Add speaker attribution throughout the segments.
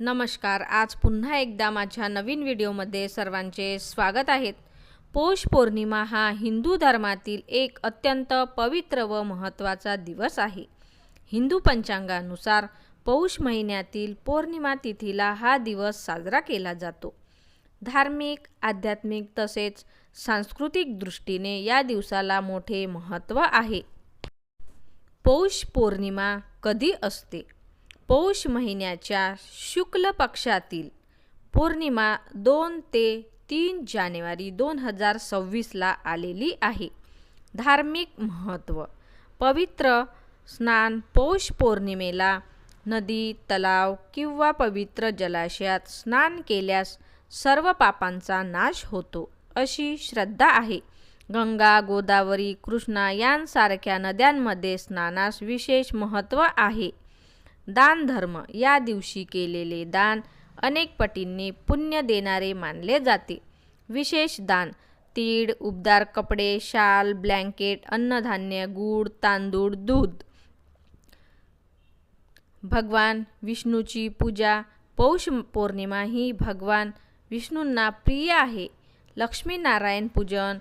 Speaker 1: नमस्कार। आज पुन्हा एकदा माझ्या नवीन व्हिडिओमध्ये सर्वांचे स्वागत आहे। पौष पौर्णिमा हा हिंदू धर्मातील एक अत्यंत पवित्र व महत्त्वाचा दिवस आहे। हिंदू पंचांगानुसार पौष महिन्यातील पौर्णिमा तिथीला हा दिवस साजरा केला जातो। धार्मिक, आध्यात्मिक तसेच सांस्कृतिक दृष्टीने या दिवसाला मोठे महत्त्व आहे। पौष पौर्णिमा कधी असते? पौष महिन्याच्या शुक्ल पक्षातील पौर्णिमा 2 ते 3 जानेवारी 2026 ला आलेली आहे। धार्मिक महत्त्व: पवित्र स्नान: पौष पौर्णिमेला नदी, तलाव किंवा पवित्र जलाशयात स्नान केल्यास सर्व पापांचा नाश होतो अशी श्रद्धा आहे। गंगा, गोदावरी, कृष्णा यांसारख्या नद्यांमध्ये स्नानास विशेष महत्त्व आहे। दान धर्म: या दिवशी केलेले दान अनेक पटींनी पुण्य देणारे मानले जाते। विशेष दान: तीळ, उबदार कपडे, शाल, ब्लँकेट, अन्नधान्य, गूळ, तांदूळ, दूध। भगवान विष्णूची पूजा: पौष पौर्णिमा ही भगवान विष्णूंना प्रिय आहे। लक्ष्मीनारायण पूजन,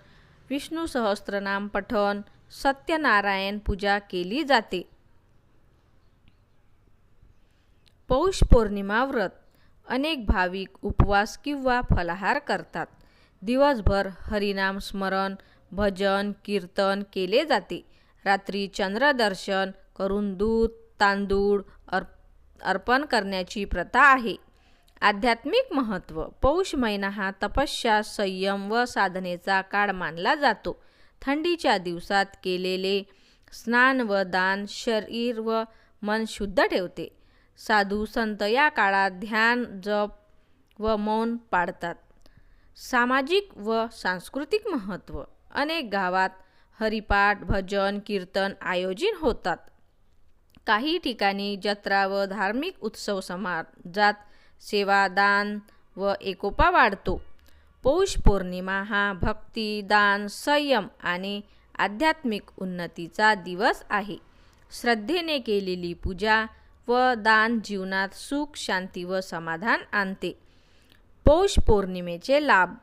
Speaker 1: विष्णू सहस्त्रनाम पठण, सत्यनारायण पूजा केली जाते। पौष पौर्णिमा व्रत: अनेक भाविक उपवास किंवा फलाहार करतात। दिवसभर हरिनाम स्मरण, भजन, कीर्तन केले जाते। रात्री चंद्रदर्शन करून दूध, तांदूळ अर्पण करण्याची प्रथा आहे। आध्यात्मिक महत्त्व: पौष महिना हा तपस्या, संयम व साधनेचा काळ मानला जातो। थंडीच्या दिवसात केलेले स्नान व दान शरीर व मन शुद्ध ठेवते। साधू संत या काळात ध्यान, जप व मौन पाळतात। सामाजिक व सांस्कृतिक महत्त्व: अनेक गावात हरिपाठ, भजन, कीर्तन आयोजित होतात। काही ठिकाणी जत्रा व धार्मिक उत्सव समाजात सेवा, दान व एकोपा वाढतो। पौष पौर्णिमा हा भक्ती, दान, संयम आणि आध्यात्मिक उन्नतीचा दिवस आहे। श्रद्धेने केलेली पूजा व दान जीवनात सुख, शांती व समाधान आणते। पौष पौर्णिमेचे लाभ: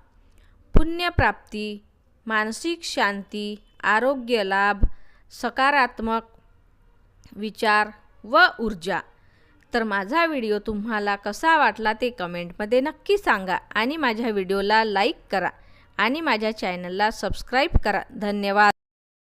Speaker 1: पुण्यप्राप्ती, मानसिक शांती, आरोग्य लाभ, सकारात्मक विचार व ऊर्जा। तर माझा व्हिडिओ तुम्हाला कसा वाटला ते कमेंटमध्ये नक्की सांगा आणि माझ्या व्हिडिओला लाईक करा आणि माझ्या चॅनलला सबस्क्राईब करा। धन्यवाद।